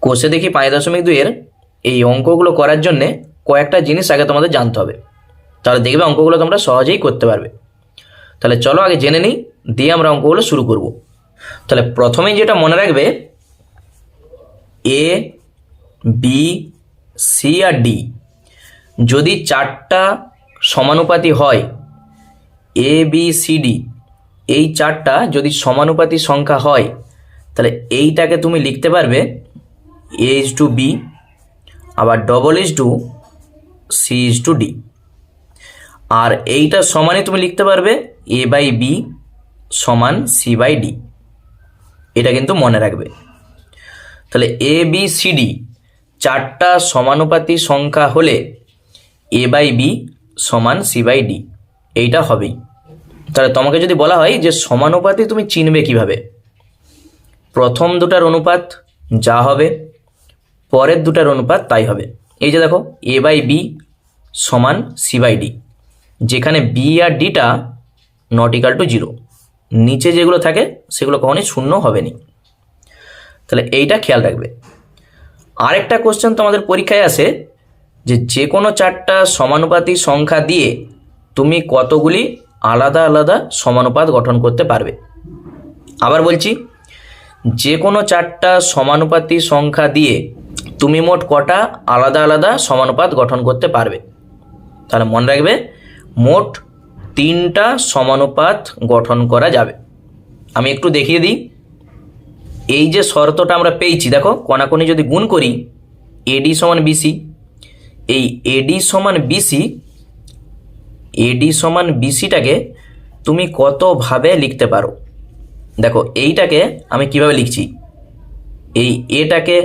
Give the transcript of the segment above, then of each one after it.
কোষে দেখি 5.2 এই অঙ্কগুলো করার জন্যে কয়েকটা জিনিস আগে তোমাদের জানতে হবে, তাহলে দেখবে অঙ্কগুলো তোমরা সহজেই করতে পারবে। তাহলে চলো আগে জেনে নিই, দিয়ে আমরা অঙ্কগুলো শুরু করব। তাহলে প্রথমেই যেটা মনে রাখবে, A B C R D যদি 4টা সমানুপাতি হয়, এ বি সি ডি এই 4টা যদি সমানুপাতি সংখ্যা হয়, তাহলে এইটাকে তুমি লিখতে পারবে এ ইজ টু বি, আবার double is to C is to D. আর এইটা সমানই তুমি লিখতে পারবে এ বাই বি সমান সি বাই ডি। এটা কিন্তু মনে রাখবে। তাহলে এ বি সি ডি 4টা সমানুপাতি সংখ্যা হলে এ বাই বি সমান সি বাই ডি, এইটা হবেই। তাহলে তোমাকে যদি বলা হয় যে সমানুপাতি তুমি চিনবে কিভাবে, প্রথম দুটার অনুপাত যা হবে পরের দুটার অনুপাত তাই হবে। এই যে দেখো এ বাই বি সমান সি বাই ডি, যেখানে বি আর ডিটা নট ইকাল টু 0, নিচে যেগুলো থাকে সেগুলো কখনোই শূন্য হবে না। তাহলে এইটা খেয়াল রাখবে। আরেকটা কোশ্চেন তোমাদের পরীক্ষায় আসে যে কোনো 4টা সমানুপাতি সংখ্যা দিয়ে তুমি কতগুলি আলাদা আলাদা সমানুপাত গঠন করতে পারবে। আবার বলছি, যে কোনো 4টা সমানুপাতি সংখ্যা দিয়ে তুমি মোট কটা আলাদা আলাদা সমানুপাত গঠন করতে পারবে। তাহলে মনে রাখবে মোট 3টা সমানুপাত গঠন করা যাবে। আমি একটু দেখিয়ে দিই। এই যে শর্তটা আমরা পেয়েছি, দেখো কোনাকুনি যদি গুণ করি এডি সমান বিসি, এই এডি সমান বিসি, এডি সমান বিসিটাকে তুমি কতভাবে লিখতে পারো। দেখো এইটাকে আমি কিভাবে লিখছি, এই এটাকে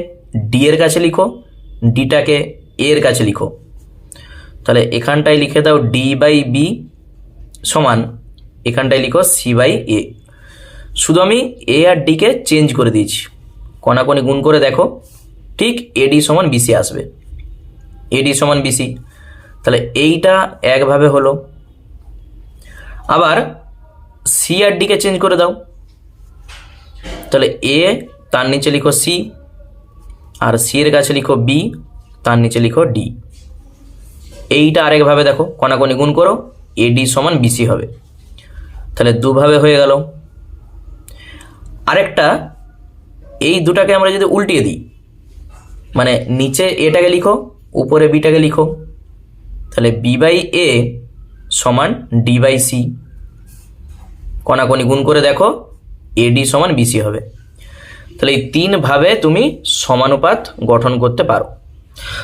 ডি এর কাছে লিখো, ডিটাকে এ এর কাছে লিখো। তাহলে এখানটায় লিখে দাও ডি বাই বি সমান, এখানটায় লিখো সি বাই এ। শুধু আমি এ আর ডিকে চেঞ্জ করে দিয়েছি, কোনাকুনি গুণ করে দেখো ঠিক এডি সমান বিসি আসবে, এডি সমান বিসি। তাহলে এইটা একভাবে হলো। আবার সি আর ডিকে চেঞ্জ করে দাও, তাহলে এ তার নিচে লিখো সি, আর সি এর কাছে লিখো বি, তার নিচে লিখো ডি। এইটা আরেকভাবে দেখো, কোনাকুনি গুণ করো এডি সমান বিসি হবে। তাহলে দুভাবে হয়ে গেল। আরেকটা, এই দুটাকে আমরা যদি উল্টিয়ে দিই, মানে নিচে এটাকে লিখো উপরে বিটাকে লিখো, তাহলে বি বাই এ সমান ডি বাই সি। কোনাকুনি গুণ করে দেখো এডি সমান বিসি হবে। তাহলে এই 3ভাবে তুমি সমানুপাত গঠন করতে পারো।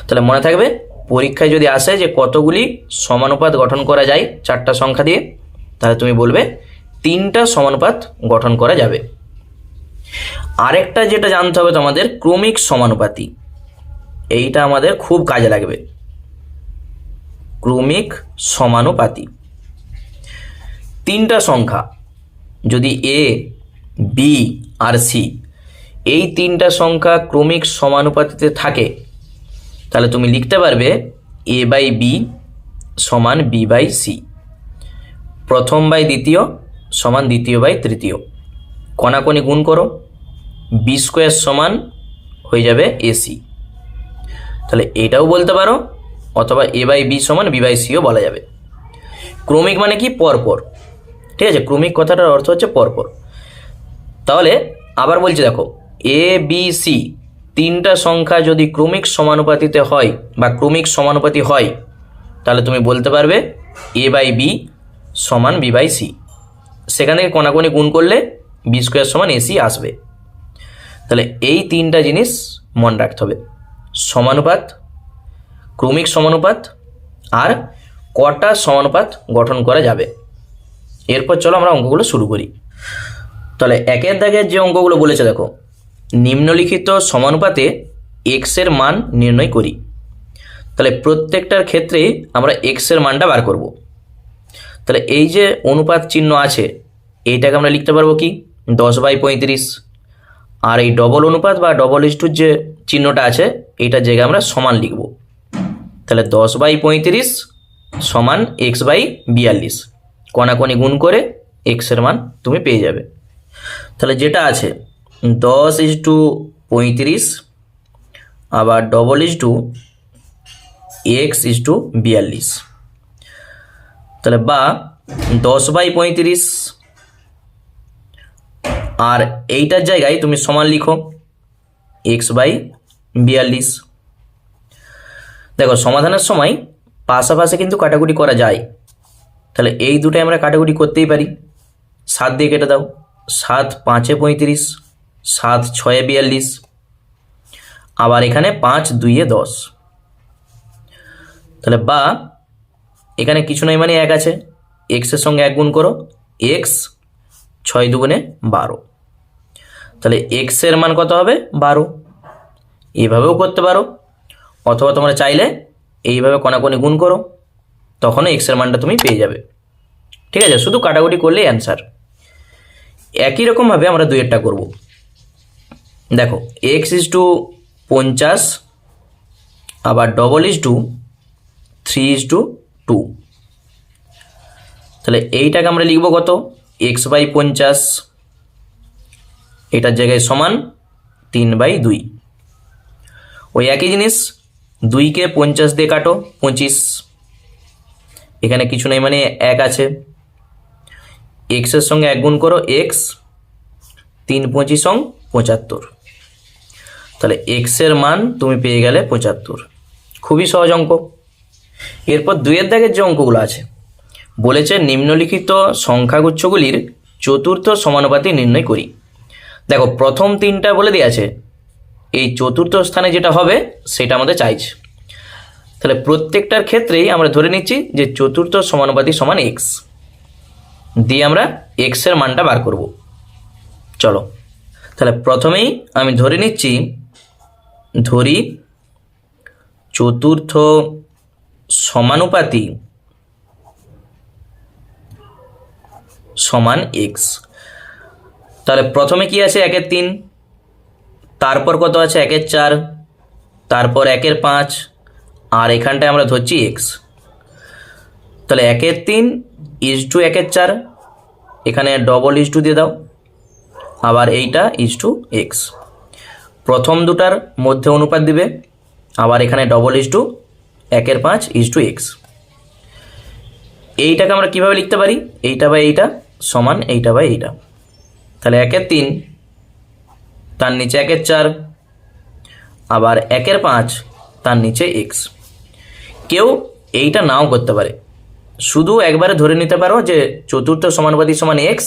তাহলে মনে থাকবে পরীক্ষায় যদি আসে যে কতগুলি সমানুপাত গঠন করা যায় 4টা সংখ্যা দিয়ে, তাহলে তুমি বলবে 3টা সমানুপাত গঠন করা যাবে। আরেকটা যেটা জানতে হবে তোমাদের, ক্রমিক সমানুপাতি। এইটা আমাদের খুব কাজে লাগবে। ক্রমিক সমানুপাতি 3টা সংখ্যা যদি এ বি আর সি এই 3টা সংখ্যা ক্রমিক সমানুপাতিতে থাকে, তাহলে তুমি লিখতে পারবে এ বাই বি সমান বি বাই সি, প্রথম বাই দ্বিতীয় সমান দ্বিতীয় বাই তৃতীয়। কোনাকুনি গুণ করো, বি স্কোয়ার সমান হয়ে যাবে এসি। তাহলে এটাও বলতে পারো, অথবা এ বাই বি সমান বি বাই সিও বলা যাবে। ক্রমিক মানে কি? পরপর। ঠিক আছে, ক্রমিক কথাটার অর্থ হচ্ছে পরপর। তাহলে আবার বলছি দেখো, এ বি সি 3টা সংখ্যা যদি ক্রমিক সমানুপাতিতে হয় বা ক্রমিক সমানুপাতি হয়, তাহলে তুমি বলতে পারবে এ বাই বি সমান বি বাই সি। সেখান থেকে কোনাকুনি গুণ করলে বি স্কোয়ার সমান এসি আসবে। তাহলে এই 3টা জিনিস মনে রাখতে হবে, সমানুপাত, ক্রমিক সমানুপাত, আর কটা সমানুপাত গঠন করা যাবে। এরপর চলো আমরা অঙ্কগুলো শুরু করি। তাহলে একের দাগের যে অঙ্কগুলো বলেছে দেখো, নিম্নলিখিত সমানুপাতে এক্সের মান নির্ণয় করি। তাহলে প্রত্যেকটার ক্ষেত্রে আমরা এক্সের মানটা বার করব। তাহলে এই যে অনুপাত চিহ্ন আছে, এইটাকে আমরা লিখতে পারবো কি 10/35। আর এই ডবল অনুপাত বা ডবল ইস্টুর যে চিহ্নটা আছে, এইটার জায়গায় আমরা সমান লিখব। তাহলে 10/35 সমান x/42, কোনাকুনি গুণ করে এক্সের মান তুমি পেয়ে যাবে। তাহলে যেটা আছে 10:35 আবার double is to x is to 42। তাহলে বা 10/35, আর এইটার জায়গায় তুমি সমান লিখো x/42। দেখো সমাধানের সময় পাশাপাশি কিন্তু কাটাকুটি করা যায়, তাহলে এই দুটাই আমরা কাটাকুটি করতেই পারি। 7 দিয়ে কেটে দাও, 7 5 35, 7 6 42, আবার এখানে 5 2 10। তাহলে বা এখানে কিছু নয় মানে 1 আছে, এক্সের সঙ্গে 1 গুণ করো, এক্স 6 2 12। তাহলে এক্সের মান কত হবে 12। এইভাবেও করতে পারো, অথবা তোমরা চাইলে এইভাবে কোণাকুণি গুণ করো, তখনও এক্সের মানটা তুমি পেয়ে যাবে। ঠিক আছে, শুধু কাটাকুটি করলেই অ্যান্সার। একই রকমভাবে আমরা দুইয়েরটা করব। দেখো এক্স ইজ টু 50, আবার ডবল ইজ টু 3:2। তাহলে এইটাকে আমরা লিখব কত, x/50, এটার জায়গায় সমান 3/2। ওই একই জিনিস, 2কে 50 দিয়ে কাটো, 25, এখানে কিছু নেই মানে 1 আছে, এক্সের সঙ্গে 1 গুণ করো, এক্স 3 25 75। তাহলে এক্সের মান তুমি পেয়ে গেলে 75। খুবই সহজ অঙ্ক। এরপর 2 দাগের যে অঙ্কগুলো আছে, বলেছে নিম্নলিখিত সংখ্যাগুচ্ছগুলির চতুর্থ সমানুপাতি নির্ণয় করি। দেখো প্রথম 3টা বলে দেওয়া আছে, এই চতুর্থ স্থানে যেটা হবে সেটা আমাদের চাইছে। তাহলে প্রত্যেকটার ক্ষেত্রেই আমরা ধরে নিচ্ছি যে চতুর্থ সমানুপাতি সমান এক্স, দিয়ে আমরা এক্সের মানটা বার করব। চলো তাহলে প্রথমেই আমি ধরে নিচ্ছি, ধরি চতুর্থ সমানুপাতি সমান এক্স। তাহলে প্রথমে কি আছে 1/3, তারপর কত আছে 1/4, তারপর 1/5, আর এখানটায় আমরা ধরছি এক্স। তাহলে 1/3 ইজ টু 1/4, এখানে ডবল ইজ টু দিয়ে দাও, আবার এইটা ইজ টু এক্স। প্রথম দুটার মধ্যে অনুপাত দিবে, আবার এখানে double is to 1/5 is to x. এইটাকে আমরা কিভাবে লিখতে পারি, এইটা বাই এইটা সমান এইটা বাই এইটা। তাহলে 1/3, তার নিচে 1/4, আবার 1/5, তার নিচে এক্স। কেউ এইটা নাও করতে পারে, শুধু একবারে ধরে নিতে পারো যে চতুর্থ সমানুপাতি সমান এক্স,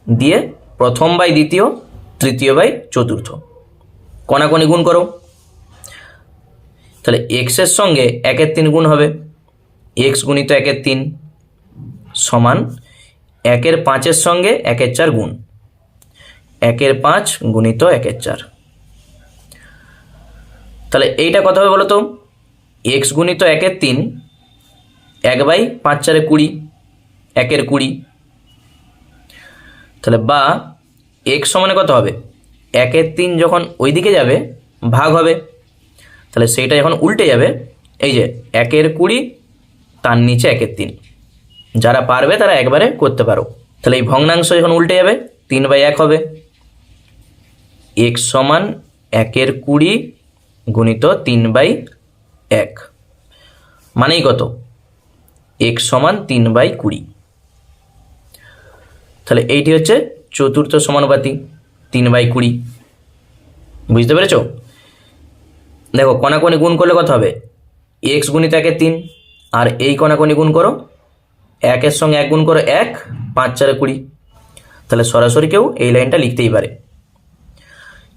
দিয়ে প্রথম বাই দ্বিতীয়, তৃতীয় বাই চতুর্থ কোণাকুণি গুণ করো। তাহলে এক্সের সঙ্গে 1/3 গুণ হবে, এক্স গুণিত 1/3 সমান 1/5 সঙ্গে 1/4 গুণ, 1/5 গুণিত 1/4। তাহলে এইটা কত হবে বলো তো, এক্স গুণিত 1/3, 1/5 4 20, 1/20। তাহলে বা এক্স সমানে কত হবে, 1/3 যখন ওইদিকে যাবে ভাগ হবে, তাহলে সেইটা যখন উল্টে যাবে, এই যে 1/20 তার নিচে 1/3। যারা পারবে তারা একবারে করতে পারো। তাহলে এই ভগ্নাংশ যখন উল্টে যাবে 3/1 হবে, এক্স সমান 1/20 গুণিত 3/1, মানেই কত, এক্স সমান 3/20। তাহলে এইটি হচ্ছে চতুর্থ সমানুপাতি 3/20। বুঝতে পেরেছ? দেখো কোণাকুণি গুণ করলে কত হবে, এক্স গুণিত 1/3, আর এই কোণাকুণি গুণ করো, 1-এর সঙ্গে 1 গুণ করো, 1 5 4 20। তাহলে সরাসরি কেউ এই লাইনটা লিখতেই পারে,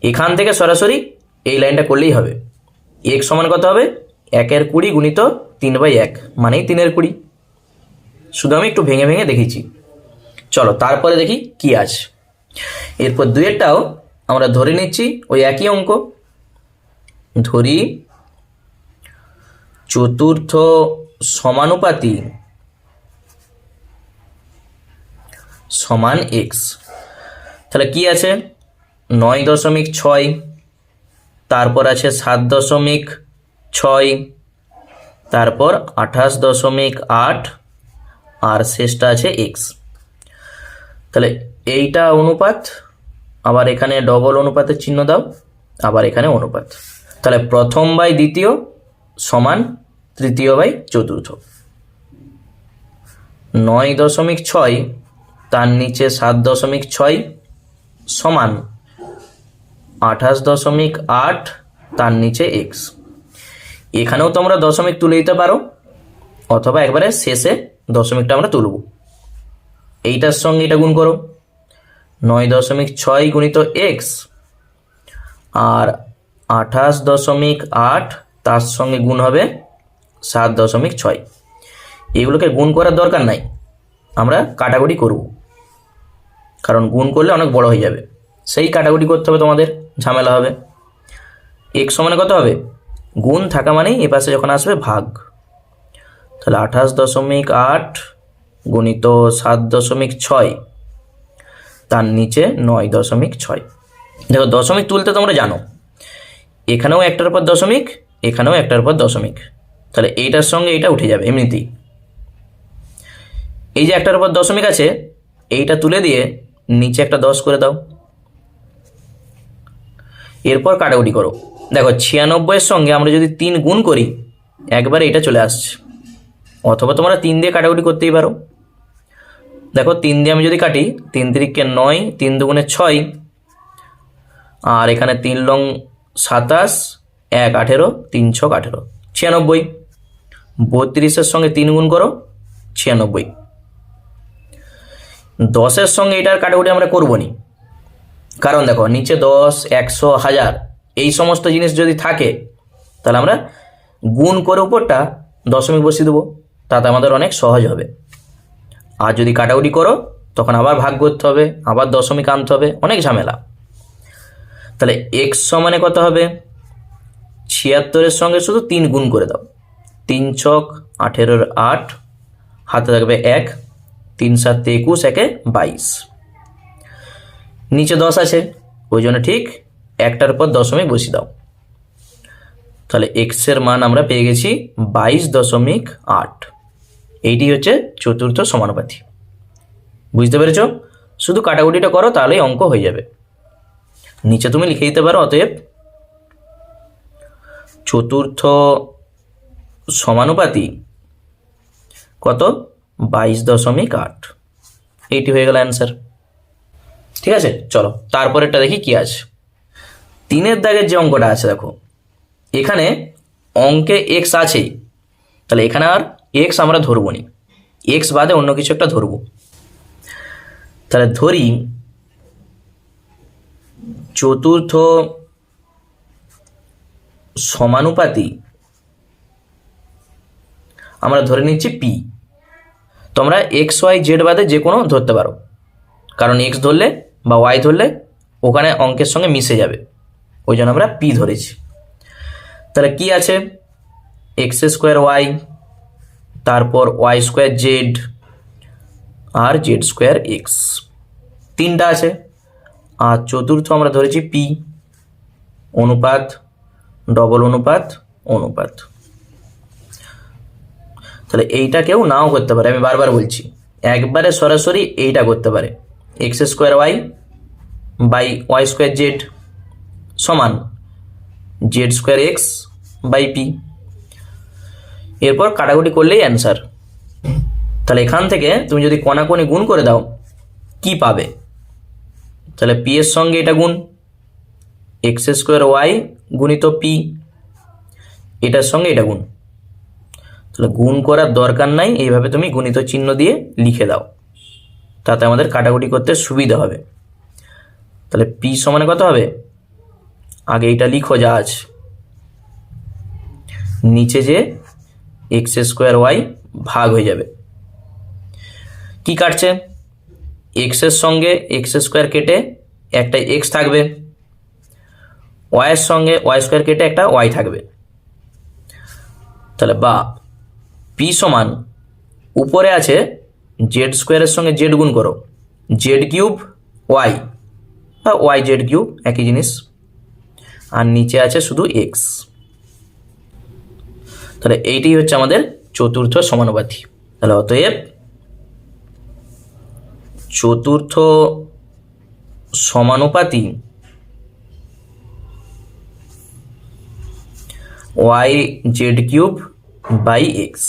এখান থেকে সরাসরি এই লাইনটা করলেই হবে। এক্স সমান কত হবে, 1/20 গুণিত 3/1, মানেই 3/20। শুধু আমি একটু ভেঙে ভেঙে দেখিয়েছি। চলো তারপরে দেখি কি আছে। এরপর 2-এরটাও আমরা ধরে নিচ্ছি ওই একই অঙ্ক, ধরি চতুর্থ সমানুপাতি সমান এক্স। তাহলে কি আছে, 9.6, তারপর আছে 7.6, তারপর 28.8, আর শেষটা আছে এক্স। তাহলে এইটা অনুপাত, আবার এখানে ডবল অনুপাতের চিহ্ন দাও, আবার এখানে অনুপাত। তাহলে প্রথম বাই দ্বিতীয় সমান তৃতীয় বাই চতুর্থ। 9.6 তার নিচে 7.6 সমান 28.8 তার নিচে এক্স। এখানেও তোমরা দশমিক তুলে দিতে পারো, অথবা একবারে শেষে দশমিকটা আমরা তুলব। এইটার সঙ্গে এটা গুণ করো, 9.6 গুণিত এক্স, আর 28.8 তার সঙ্গে গুণ হবে 7.6। এগুলোকে গুণ করার দরকার নাই, আমরা কাটাকুটি করব, কারণ গুণ করলে অনেক বড় হয়ে যাবে। সেই কাটাকুটি করতে হবে, তোমাদের ঝামেলা হবে। এক্স সমানে কত হবে? গুণ থাকা মানেই এ পাশে যখন আসবে ভাগ। তাহলে 28.8 গুণিত 7.6 তার নিচে 9.6। দেখো দশমিক তুলতে তোমরা জানো, এখানেও একটার পর দশমিক, এখানেও একটার পর দশমিক, তাহলে এইটার সঙ্গে এইটা উঠে যাবে এমনিতেই। এই যে একটার পর দশমিক আছে, এইটা তুলে দিয়ে নিচে একটা 10 করে দাও। এরপর কাটাকুটি করো। দেখো 96 এর সঙ্গে আমরা যদি 3 গুণ করি, একবারে এটা চলে আসছে, অথবা তোমরা 3 দিয়ে কাটাকুটি করতেই পারো। দেখো 3 দিয়ে আমি যদি কাটি, 3 তিরিকে 9, 3 দুগুণে 6, আর এখানে 3 লং 27, 1 18, 3 ছক 18, 96। 32-এর সঙ্গে 3 গুণ করো, 96। 10-এর সঙ্গে এটার কাটাকুটি আমরা করবো নি, কারণ দেখো নিচে 10, 100, 1000 এই সমস্ত জিনিস যদি থাকে, তাহলে আমরা গুণ করে উপরটা দশমিক বসিয়ে দেবো, তাতে আমাদের অনেক সহজ হবে। আর যদি কাটাকুটি করো, তখন আবার ভাগ করতে হবে, আবার দশমিক আনতে হবে, অনেক ঝামেলা। তাহলে এক্স সমানে কত হবে? 76-এর সঙ্গে শুধু 3 গুণ করে দাও, 3 ছক 18, 8 হাতে থাকবে 1, 3 7 21, 1 22। নিচে 10 আছে, ওই জন্য ঠিক একটার পর দশমিক বসিয়ে দাও। তাহলে এক্সের মান আমরা পেয়ে গেছি 22.8। এইটি হচ্ছে চতুর্থ সমানুপাতি। বুঝতে পেরেছ? শুধু কাটাকুটিটা করো, তাহলেই অঙ্ক হয়ে যাবে। নিচে তুমি লিখে দিতে পারো, অতএব চতুর্থ সমানুপাতি কত? 22.8। এইটি হয়ে গেল অ্যান্সার। ঠিক আছে, চলো তারপরেরটা দেখি কি আছে। 3-এর দাগের যে অঙ্কটা আছে, দেখো এখানে অঙ্কে এক্স আছেই, তাহলে এখানে আর এক্স আমরা ধরবো নি, এক্স বাদে অন্য কিছু একটা ধরবো। তাহলে ধরি চতুর্থ সমানুপাতি আমরা ধরে নিচ্ছি পি। তোমরা এক্স ওয়াই জেড বাদে যে কোনো ধরতে পারো, কারণ এক্স ধরলে বা ওয়াই ধরলে ওখানে অঙ্কের সঙ্গে মিশে যাবে, ওই জন্য আমরা পি ধরেছি। তাহলে কি আছে? এক্স স্কোয়ার ওয়াই, তারপর ওয়াই স্কোয়ার জেড, আর জেড স্কোয়ার এক্স, 3টা আছে। আর চতুর্থ আমরা ধরেছি পি, অনুপাত, ডবল অনুপাত, অনুপাত। তাহলে এইটা কেউ নাও করতে পারে, আমি বারবার বলছি, একবারে সরাসরি এইটা করতে পারে, X square Y by Y square Z সমান Z square X by P. এরপর কাটাকুটি করলেই অ্যান্সার। তাহলে এখান থেকে তুমি যদি কোনাকুনি গুণ করে দাও, কি পাবে? তাহলে পি এর সঙ্গে এটা গুণ, এক্স স্কোয়ার ওয়াই গুণিত পি, এটার সঙ্গে এটা গুণ। তাহলে গুণ করার দরকার নাই, এইভাবে তুমি গুণিত চিহ্ন দিয়ে লিখে দাও, তাতে আমাদের কাটাকুটি করতে সুবিধা হবে। তাহলে পি সমানে কত হবে? আগে এটা লিখো যা আছে, নিচে যে এক্স স্কোয়ার ওয়াই ভাগ হয়ে যাবে। কি কাটছে? এক্সের সঙ্গে এক্স স্কোয়ার কেটে একটা এক্স থাকবে, ওয়াইয়ের সঙ্গে ওয়াই স্কোয়ার কেটে একটা ওয়াই থাকবে। তাহলে বা পি সমান উপরে আছে জেড স্কোয়ারের সঙ্গে জেড গুণ করো, জেড কিউব ওয়াই বা ওয়াই জেড কিউব একই জিনিস, আর নিচে আছে শুধু এক্স। তাহলে এইটি হচ্ছে আমাদের চতুর্থ সমানুপাতি। তাহলে অতএব চতুর্থ সমানুপাতি Y Z cube by X.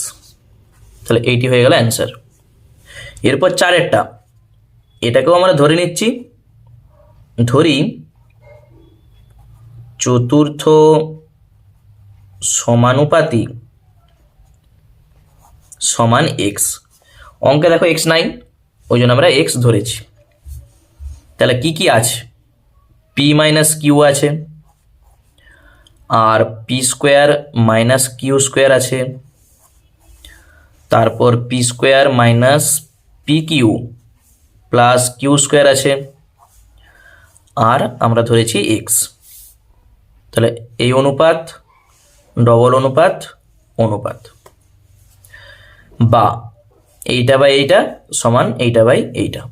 তাহলে এইটি হয়ে গেল অ্যান্সার। এরপর চারেরটা, এটাকেও আমরা ধরে নিচ্ছি, ধরি চতুর্থ সমানুপাতি সমান এক্স। অঙ্কে দেখো এক্স নাই, ওই জন্য আমরা এক্স ধরেছি। তাহলে কি কি আছে? পি মাইনাস কিউ আছে, আর P square minus Q square আছে, তারপর P square minus P Q plus Q square আছে, আর আমরা ধরেছি এক্স। তাহলে এই অনুপাত, ডবল অনুপাত, অনুপাত, বা এইটা বাই এইটা সমান এইটা বাই এইটা।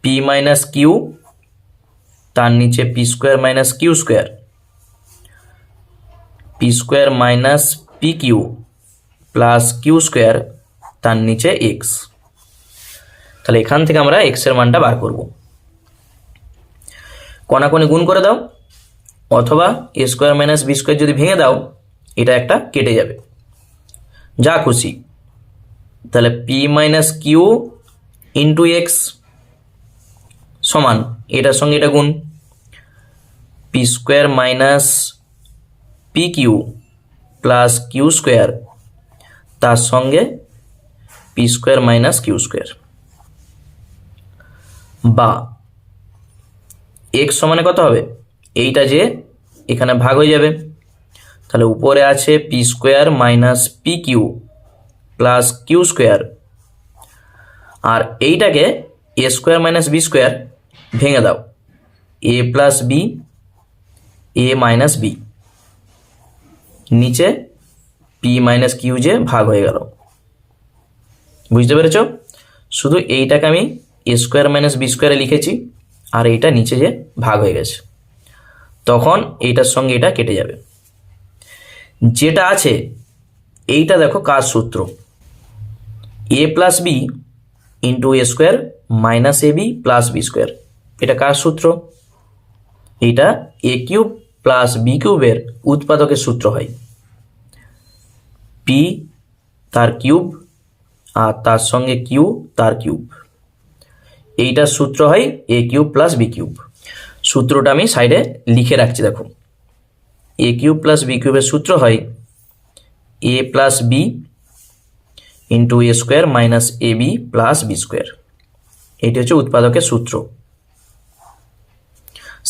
পি মাইনাস কিউ, তার নিচে p square minus Q square, p square minus P Q plus Q square, তার নিচে এক্স। তাহলে এখান থেকে আমরা এক্স এর মানটা বার করব। কোনাকুনি গুণ করে দাও, অথবা এ স্কোয়ার মাইনাস বি স্কোয়ার যদি ভেঙে দাও, এটা একটা কেটে যাবে, যা খুশি। তাহলে p minus q into x সমান এটার সঙ্গে এটা গুণ, p square minus P Q plus Q square, তার সঙ্গে p square minus Q square, বা এক্স সমানে কত হবে? এইটা যে এখানে ভাগ হয়ে যাবে, তাহলে উপরে আছে P square minus P Q plus Q square, আর এইটাকে A square minus B square ভেঙে দাও, A plus B, A minus B, নিচে পি মাইনাস কিউ যে ভাগ হয়ে গেল। বুঝতে পেরেছ? শুধু এইটাকে আমি এ স্কোয়ার মাইনাস বি স্কোয়ারে লিখেছি, আর এইটা নিচে যে ভাগ হয়ে গেছে, তখন এইটার সঙ্গে এটা কেটে যাবে। যেটা আছে এইটা দেখো কার সূত্র, এ plus B into A square minus A B plus B square. এটা কার সূত্র? এইটা এ কিউব প্লাস বি কিউবের উৎপাদকের সূত্র হয়। পি তার কিউব আর তার সঙ্গে কিউ তার কিউব, এইটার সূত্র হয় এ কিউব প্লাস বি কিউব। সূত্রটা আমি সাইডে লিখে রাখছি, দেখো। এ কিউব প্লাস বি কিউবের সূত্র হয় এ plus B into A square minus A B plus B square. এটি হচ্ছে উৎপাদকের সূত্র,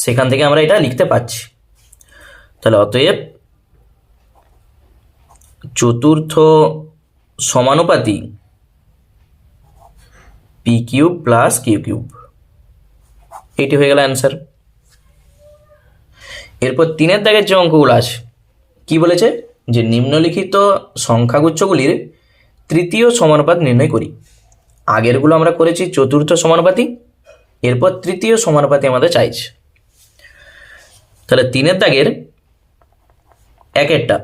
সেখান থেকে আমরা এটা লিখতে পাচ্ছি। তাহলে অতএব চতুর্থ সমানুপাতি P cube plus Q cube, এটি হয়ে গেল অ্যান্সার। এরপর 3 দাগের যে অঙ্কগুলো আছে, কি বলেছে? যে নিম্নলিখিত সংখ্যাগুচ্ছগুলির তৃতীয় সমানুপাত নির্ণয় করি। আগেরগুলো আমরা করেছি চতুর্থ সমানুপাতি, এরপর তৃতীয় সমানুপাতি আমাদের চাইছে। তাহলে 3 দাগের একেরটা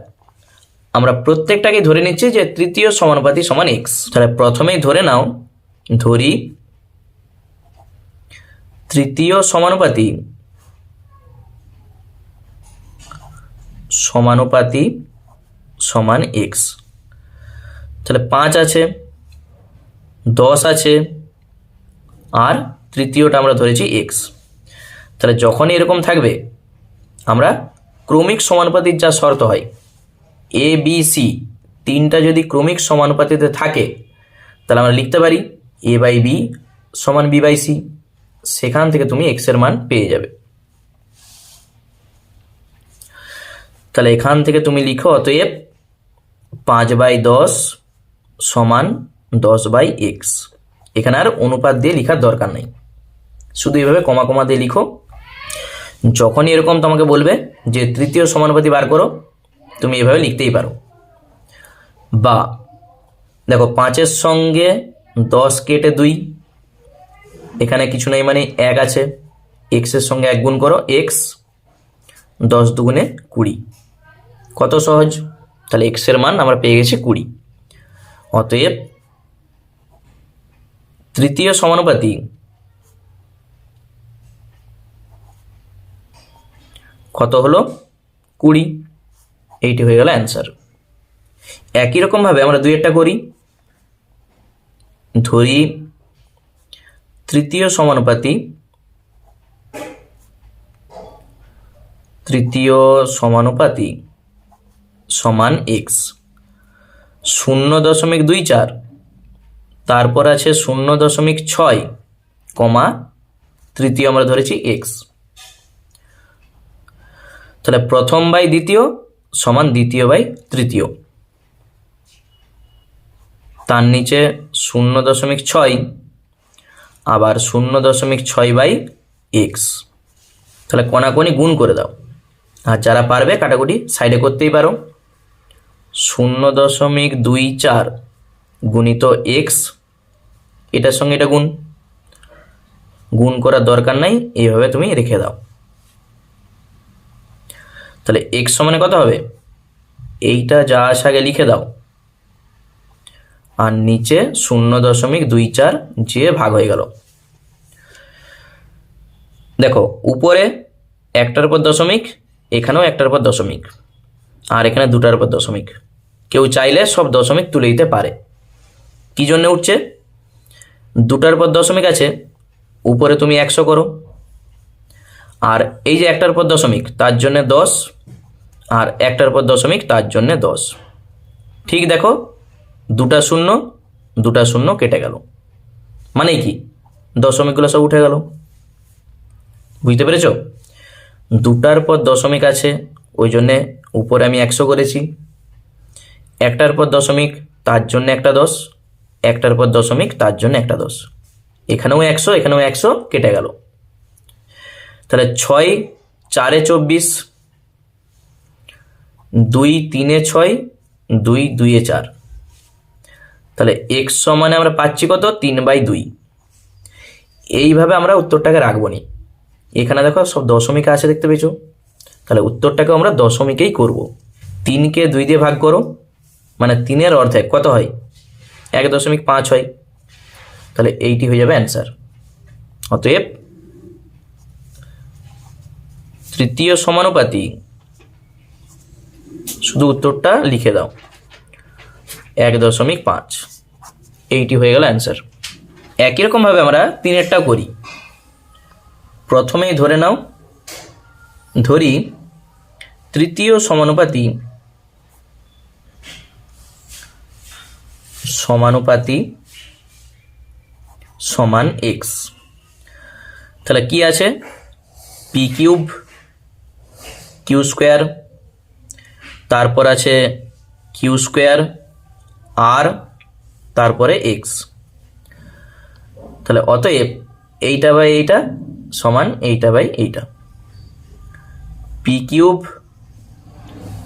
আমরা প্রত্যেকটাকে ধরে নিচ্ছি যে তৃতীয় সমানুপাতি সমান এক্স। তাহলে প্রথমেই ধরে নাও, ধরি তৃতীয় সমানুপাতি সমান এক্স। তাহলে 5 আছে, 10 আছে, আর তৃতীয়টা আমরা ধরেছি এক্স। তাহলে যখনই এরকম থাকবে, আমরা ক্রমিক সমানুপাতির যা শর্ত হয়, এ বি সি তিনটা যদি ক্রমিক সমানুপাতিতে থাকে, তাহলে আমরা লিখতে পারি এ বাই বি সমান বি বাই সি। সেখান থেকে তুমি এক্স এর মান পেয়ে যাবে। তাহলে এখান থেকে তুমি লিখো অতএব 5/10 সমান 10/x। এখানে আর অনুপাত দিয়ে লেখার দরকার নেই, শুধু এইভাবে কমা কমা দিয়ে লিখো। যখনই এরকম তোমাকে বলবে যে তৃতীয় সমানুপাতি বার করো, তুমি এভাবে লিখতেই পারো। বা দেখো 5-এর সঙ্গে 10 কেটে 2, এখানে কিছু নেই মানে 1 আছে, এক্সের সঙ্গে 1 গুণ করো, এক্স 10 দুগুণে 20। কত সহজ! তাহলে এক্স এর মান আমরা পেয়ে গেছি 20। অতএব তৃতীয় সমানুপাতি কত হলো? 20। এইটি হয়ে গেল অ্যান্সার। একই রকমভাবে আমরা দুইয়েরটা করি। ধরি তৃতীয় সমানুপাতি সমান এক্স, 0.24, তারপর আছে 0.6, কমা তৃতীয় আমরা ধরেছি এক্স। তাহলে প্রথম বাই দ্বিতীয় সমান দ্বিতীয় বাই তৃতীয়, তার নিচে 0.6 আবার 0.6 বাই এক্স। তাহলে কোনাকুনি গুণ করে দাও, আর যারা পারবে কাটাকুটি সাইডে করতেই পারো। 0.24 গুণিত এক্স, এটার সঙ্গে এটা গুণ করার দরকার নাই, এইভাবে তুমি রেখে দাও। তাহলে এক্স সমানে কত হবে, এইটা যা আসে আগে লিখে দাও, আর নিচে 0.24 যে ভাগ হয়ে গেল। দেখো উপরে একটার পর দশমিক, এখানেও একটার পর দশমিক, আর এখানে দুটার পর দশমিক। কেউ চাইলে সব দশমিক তুলে দিতে পারে। কি জন্য উঠছে, দুটার পর দশমিক আছে, উপরে তুমি 100 করো, আর এই যে একটার পর দশমিক তার জন্য 10, আর একটার পর দশমিক তার জন্য 10। ঠিক দেখো, দুটা শূন্য কেটে গেল, মানে কি দশমিকগুলো সব উঠে গেল। বুঝতে পেরেছ? দুটার পর দশমিক আছে, ওই জন্যে উপরে আমি 100 করেছি। একটার পর দশমিক তার জন্য একটা 10, একটার পর দশমিক তার জন্য একটা 10, এখানেও 100, এখানেও 100, কেটে গেল। তাহলে 6 4 24, 2 3 6, 2 2 4। তাহলে এক্স সমানে আমরা পাচ্ছি কত, 3/2। এইভাবে আমরা উত্তরটাকে রাখবো নি। এখানে দেখো সব দশমিক আছে দেখতে পেয়েছো, তাহলে উত্তরটাকে আমরা দশমিকেই করব। 3কে 2 দিয়ে ভাগ করো, মানে 3-এর অর্ধেক কত হয়, 1.5 হয়। তাহলে এইটি হয়ে যাবে অ্যান্সার। অতএব তৃতীয় সমানুপাতি, শুধু উত্তরটা লিখে দাও, 1.5, এইটি হয়ে গেল অ্যান্সার। একই রকমভাবে আমরা 3-এরটা করি। প্রথমেই ধরে নাও, ধরি তৃতীয় সমানুপাতি সমান এক্স। তাহলে কি আছে, পি কিউব, কিউ স্কোয়ার, তারপর আছে কিউ স্কোয়ার আর, তারপরে এক্স। তাহলে অতএব এইটা বাই এইটা সমান এইটা বাই এইটা। পি কিউব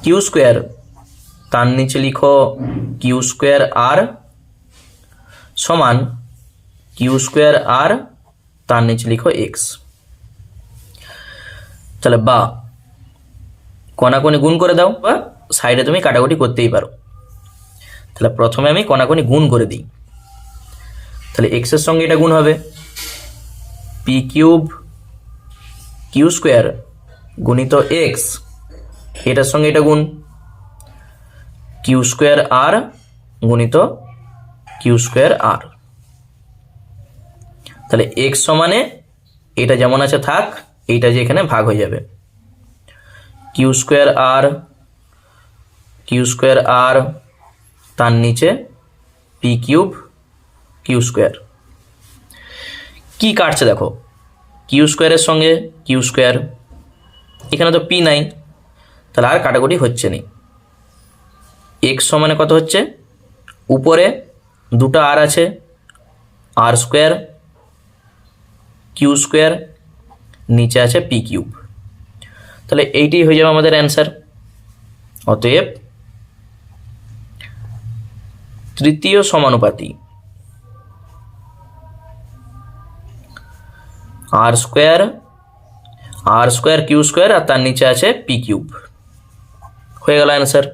কিউ স্কোয়ার, তার নিচে লিখো কিউ স্কোয়ার আর, সমান কিউ স্কোয়ার আর, তার নিচে লিখো এক্স। তাহলে বা কোনাকুনি গুণ করে দাও, বা সাইডে তুমি কাটাকুটি করতেই পারো। তাহলে প্রথমে আমি কোনাকুনি গুণ করে দিই। তাহলে এক্সের সঙ্গে এটা গুণ হবে, পি কিউব কিউ স্কোয়ার গুণিত এক্স, এটার সঙ্গে এটা গুণ, কিউ স্কোয়ার আর গুণিত কিউ স্কোয়ার আর। তাহলে এক্স সমানে এটা যেমন আছে থাক, এইটা যে এখানে ভাগ হয়ে যাবে, কিউ স্কোয়ার আর, তার নিচে পি কিউব কিউ স্কোয়ার। কি কাটছে দেখো, কিউ স্কোয়ারের সঙ্গে কিউ স্কোয়ার, এখানে তো পি নাই, তাহলে আর কাটাকুটি হচ্ছে না। এক্স সমানে কত হচ্ছে, উপরে দুটো আর আছে, আর স্কোয়ার কিউ স্কোয়ার, নিচে আছে পি কিউব। তাহলে এইটি হয়ে যাবে আমাদের অ্যান্সার। অতএব তৃতীয় সমানুপাতি আর স্কোয়ার কিউ স্কোয়ার, আর তার নিচে আছে পি কিউব, হয়ে গেল অ্যান্সার।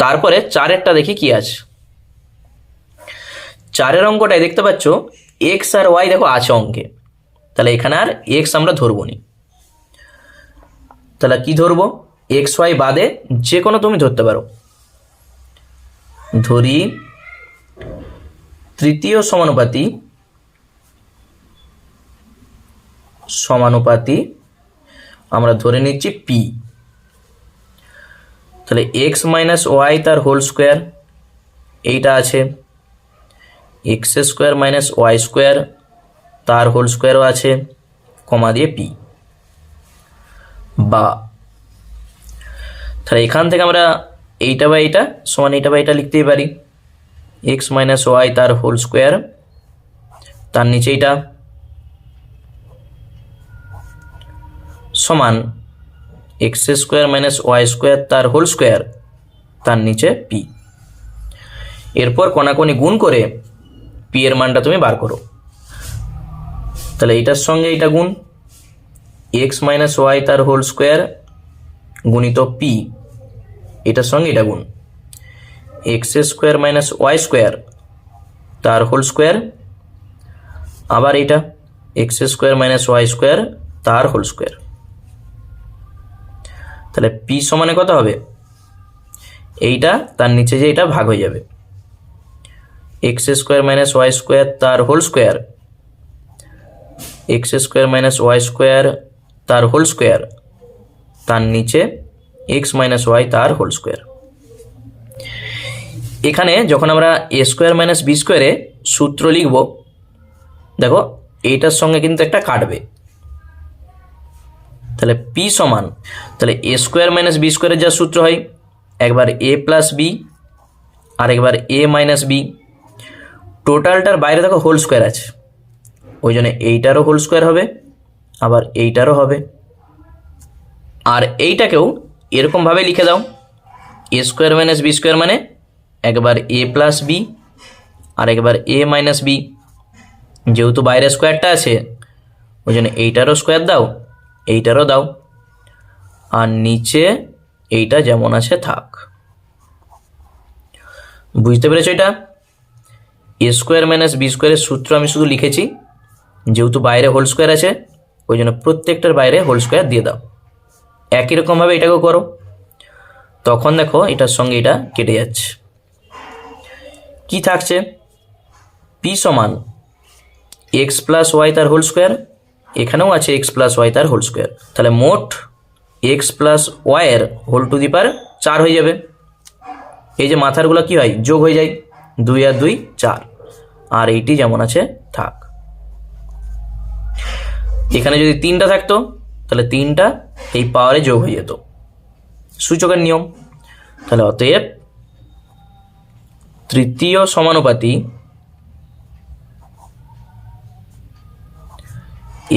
তারপরে 4-এরটা দেখি কি আছে। 4-এর অঙ্কটাই দেখতে পাচ্ছ এক্স আর ওয়াই দেখো আছে অঙ্কে, তাহলে এখানে আর এক্স আমরা ধরবো নি। তাহলে কি ধরবো, এক্স ওয়াই বাদে যে কোনো তুমি ধরতে পারো। ধরি তৃতীয় সমানুপাতি আমরা ধরে নিচ্ছি পি। তাহলে এক্স মাইনাস ওয়াই তার হোল স্কোয়ার এইটা আছে, x square minus Y square তার হোল স্কোয়ারও আছে, কমা দিয়ে পি। বা তাহলে এখান থেকে আমরা এইটা বা এইটা সমান এইটা বা এটা লিখতেই পারি, এক্স মাইনাস ওয়াই তার হোল স্কোয়ার তার নিচে এইটা সমান x square minus Y square তার হোল স্কোয়ার তার নিচে পি। এরপর কোনাকুনি গুণ করে পি এর মানটা তুমি বার করো। তাহলে এইটার সঙ্গে এইটা গুণ, এক্স মাইনাস ওয়াই তার হোল স্কোয়ার গুণিত পি, এটার সঙ্গে এটা গুণ, x square minus Y square তার হোল স্কোয়ার, আবার এটা x square minus Y square তার হোল স্কোয়ার। তাহলে পি সমানে কত হবে, এইটা তার নিচে যে এটা ভাগ হয়ে যাবে, X square minus Y square তার whole square, X square minus Y square তার হোল স্কোয়ার তার নিচে এক্স মাইনাস ওয়াই তার হোল স্কোয়ার। এখানে যখন আমরা এ স্কোয়ার মাইনাস বি স্কোয়ারে সূত্র লিখব, দেখো এইটার সঙ্গে কিন্তু একটা কাটবে, তাহলে পি সমান, তাহলে এ স্কোয়ার মাইনাস বি স্কোয়ারের যা সূত্র হয়, একবার এ প্লাস বি আর একবার এ মাইনাস বি, টোটালটার বাইরে দেখো হোল স্কোয়ার আছে, ওই জন্য এইটারও হোল স্কোয়ার হবে আবার এইটারও হবে। আর এইটাকেও এরকমভাবে লিখে দাও, এ স্কোয়ার মাইনাস বি স্কোয়ার মানে একবার এ প্লাস বি আর একবার এ মাইনাস বি, যেহেতু বাইরে স্কোয়ারটা আছে ওই জন্য এইটারও স্কোয়ার দাও এইটারও দাও, আর নিচে এইটা যেমন আছে থাক। বুঝতে পেরেছো? এটা এ স্কোয়ার মাইনাস বি স্কোয়ারের সূত্র আমি শুধু লিখেছি, যেহেতু বাইরে হোল স্কোয়ার আছে ওই জন্য প্রত্যেকটার বাইরে হোল স্কোয়ার দিয়ে দাও। একই রকমভাবে এটাকেও করো, তখন দেখো এটার সঙ্গে এটা কেটে যাচ্ছে, কি থাকছে, পি সমান এক্স প্লাস ওয়াই তার হোল স্কোয়ার, এখানেও আছে এক্স প্লাস ওয়াই তার হোল স্কোয়ার, তাহলে মোট এক্স প্লাস ওয়াইয়ের হোল টু দি পাওয়ার 4 হয়ে যাবে। এই যে মাথারগুলো কি হয়, যোগ হয়ে যায়, 2 আর 2 4, আর এইটি যেমন আছে থাক। এখানে যদি 3টা থাকতো তাহলে 3টা এই পাওয়ারে যোগ হয়ে যেত, সূচকের নিয়ম। তাহলে অতএব তৃতীয় সমানুপাতি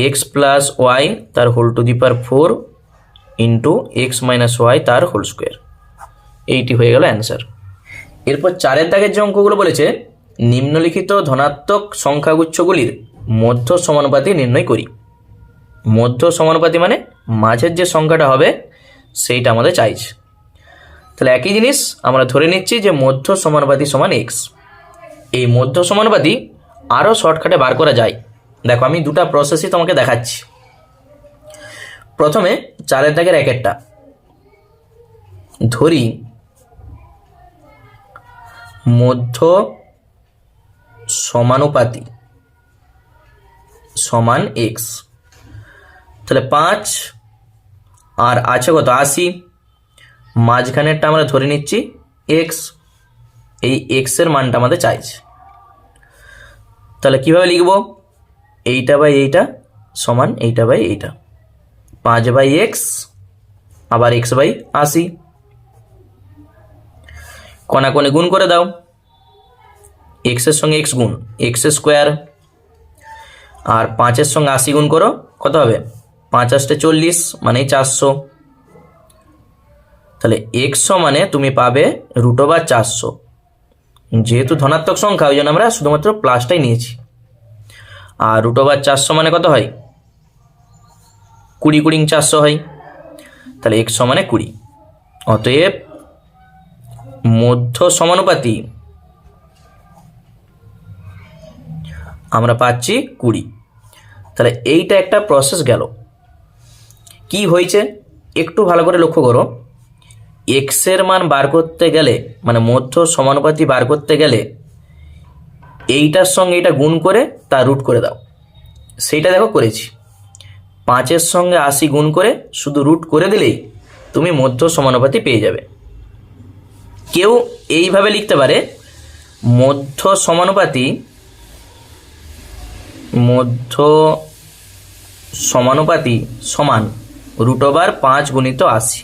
এক্স প্লাস ওয়াই তার whole to the power 4 into x minus Y তার হোল স্কোয়ার, এইটি হয়ে গেল অ্যান্সার। এরপর 4 দাগের যে অঙ্কগুলো বলেছে, নিম্নলিখিত ধনাত্মক সংখ্যাগুচ্ছগুলির মধ্য সমানুপাতি নির্ণয় করি। মধ্য সমানুপাতি মানে মাঝের যে সংখ্যাটা হবে সেইটা আমাদের চাইছে। তাহলে একই জিনিস আমরা ধরে নিচ্ছি যে মধ্য সমানুপাতি সমান এক্স। এই মধ্য সমানুপাতি আরও শর্টকাটে বার করা যায়। দেখো আমি দুটা প্রসেসই তোমাকে দেখাচ্ছি। প্রথমে 4 দাগের একেরটা ধরি মধ্য সমানুপাতি সমান এক্স, তাহলে 5 আর আছে কত 80, মাঝখানেরটা আমরা ধরে নিচ্ছি এক্স, এই এক্সের মানটা আমাদের চাইছে। তাহলে কিভাবে লিখব, এইটা বাই এইটা সমান এইটা বাই এইটা, 5 বাই এক্স আবার এক্স বাই 80, কোনাকুনি গুণ করে দাও, এক্সের সঙ্গে এক্স গুণ এক্স স্কোয়ার, আর 5-এর সঙ্গে 80 গুণ করো, কত হবে 5 × 8 = 40 মানে 400। তাহলে এক্স মানে তুমি পাবে √400, যেহেতু ধনাত্মক সংখ্যা ওই জন্য আমরা শুধুমাত্র প্লাসটাই নিয়েছি। আর √400 মানে কত হয় 20 × 400 হয়, তাহলে এক্স মানে 20। অতএব মধ্য সমানুপাতি আমরা পাচ্ছি 20। তাহলে এইটা একটা প্রসেস গেল। কি হয়েছে একটু ভালো করে লক্ষ্য করো, এক্সের মান বার করতে গেলে, মানে মধ্য সমানুপাতি বার করতে গেলে এইটার সঙ্গে এটা গুণ করে তার রুট করে দাও। সেইটা দেখো করেছি। 5-এর সঙ্গে 80 গুণ করে শুধু রুট করে দিলেই তুমি মধ্য সমানুপাতি পেয়ে যাবে। কেউ এইভাবে লিখতে পারে, মধ্য সমানুপাতি সমান √5 গুণিত 80।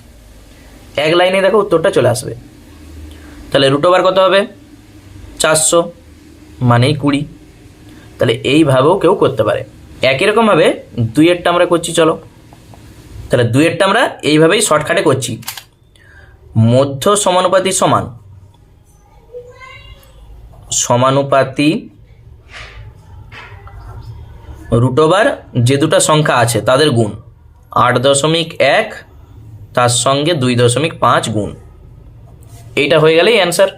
এক লাইনে দেখো উত্তরটা চলে আসবে। তাহলে √5 কত হবে? 400, মানেই 20। তাহলে এইভাবেও কেউ করতে পারে। একই রকমভাবে 2-এরটা আমরা করছি, চলো। তাহলে 2-এরটা আমরা এইভাবেই শর্টকাটে করছি। মধ্য সমানুপাতি √5 যে দুটো সংখ্যা আছে তাদের গুণ 8.1 তার সঙ্গে 2.5 গুণ। এইটা হয়ে গেলেই অ্যান্সার।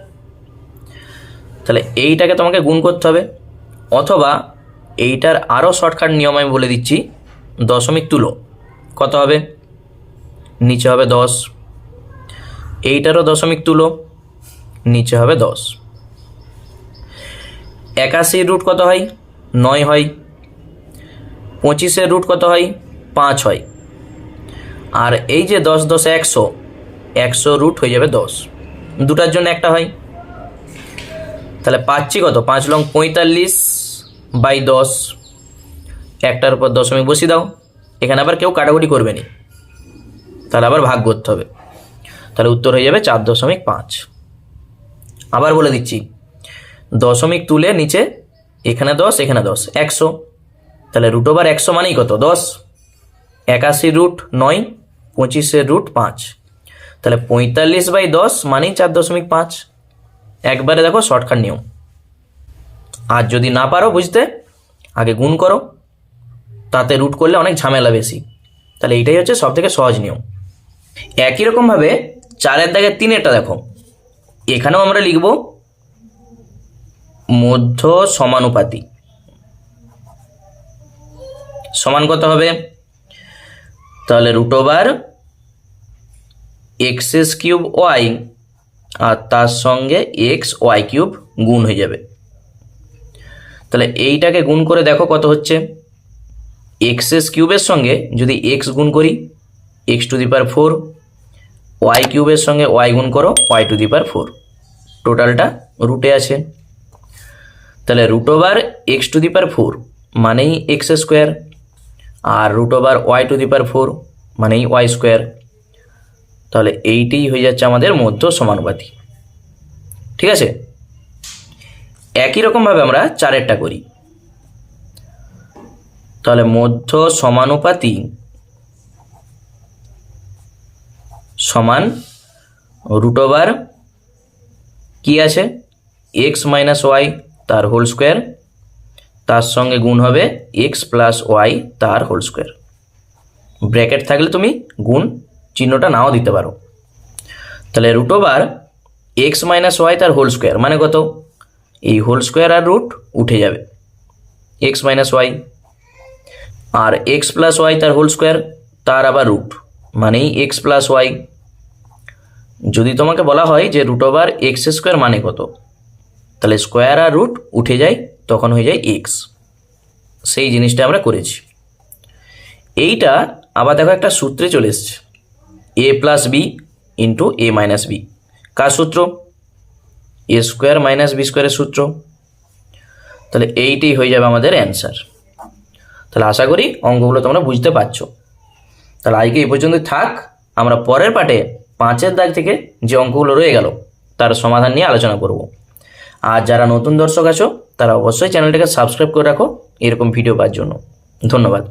তাহলে এইটাকে তোমাকে গুণ করতে হবে, অথবা এইটার আরও শর্টকাট নিয়ম আমি বলে দিচ্ছি। দশমিক তুলো, কত হবে? নিচে হবে 10। এইটারও দশমিক তুলো, নিচে হবে 10। 81-র রুট কত হয়? 9 হয়। 25-এর রুট কত হয়? 5 হয়। আর এই যে 10 10 100, 100 রুট হয়ে যাবে 10, দুটার জন্য একটা হয়। তাহলে পাচ্ছি কত? 5 লং 45/10। একটার উপর দশমিক বসিয়ে দাও। এখানে আবার কেউ কাটাকুটি করবে না, তাহলে আবার ভাগ করতে হবে। তাহলে উত্তর হয়ে যাবে 4.5। আবার বলে দিচ্ছি, দশমিক তুলে নিচে এখানে 10 এখানে 10, 100। তাহলে √100 মানেই কত? 10। 81-র রুট 9, 25-এর রুট 5। তাহলে 45/10 মানেই 4.5। একবারে দেখো শর্টকাট নিয়ম। আর যদি না পারো বুঝতে, আগে গুণ করো, তাতে রুট করলে অনেক ঝামেলা বেশি। তাহলে এইটাই হচ্ছে সব থেকে সহজ নিয়ম। একই রকমভাবে 4-এর দাগের 3-এরটা দেখো। এখানেও আমরা লিখব মধ্য সমানুপাতি সমান কত হবে? তাহলে √x³ y আর তার সঙ্গে xy³ গুণ হয়ে যাবে। তাহলে এইটাকে গুণ করে দেখো কত হচ্ছে। x³ সঙ্গে যদি x গুণ করি x⁴, y³ সঙ্গে y গুণ করো y⁴, টোটালটা রুটে আছে। তাহলে √x⁴ মানেই x², আর √y⁴ মানেই y²। তাহলে এইটাই হয়ে যাচ্ছে আমাদের মধ্য সমানুপাতি। ঠিক আছে। একই রকমভাবে আমরা 4-এরটা করি। তাহলে মধ্য সমানুপাতি সমান √, কি আছে? x - y তার হোল স্কোয়ার, তার সঙ্গে গুণ হবে x + y তার হোল স্কোয়ার। ব্র্যাকেট থাকলে তুমি গুণ চিহ্নটা নাও দিতে পারো। তাহলে √x - y তার হোল স্কোয়ার মানে কত? এই হোল স্কোয়ার আর রুট উঠে যাবে, x - y, আর x + y তার হোল স্কোয়ার, তার আবার রুট মানেই x + y। যদি তোমাকে বলা হয় যে √x² মানে কত, তাহলে স্কোয়ার আর রুট উঠে যায়, তখন হয়ে যায় x। সেই জিনিসটা আমরা করেছি। এইটা আবার দেখো একটা সূত্রে চলে এসছে, a + b × a - b। কার সূত্র? a² - b² এর সূত্র। তাহলে এইটাই হয়ে যাবে আমাদের অ্যান্সার। তাহলে আশা করি অঙ্কগুলো তোমরা বুঝতে পারছো। তাহলে আজকে এই পর্যন্ত থাক। আমরা পরের পার্টে 5-এর দাগ থেকে যে অঙ্কগুলো রয়ে গেল তার সমাধান নিয়ে আলোচনা করব। আর যারা নতুন দর্শক আছো তারা অবশ্যই চ্যানেলটাকে সাবস্ক্রাইব করে রাখো এরকম ভিডিও পাওয়ার জন্য। ধন্যবাদ।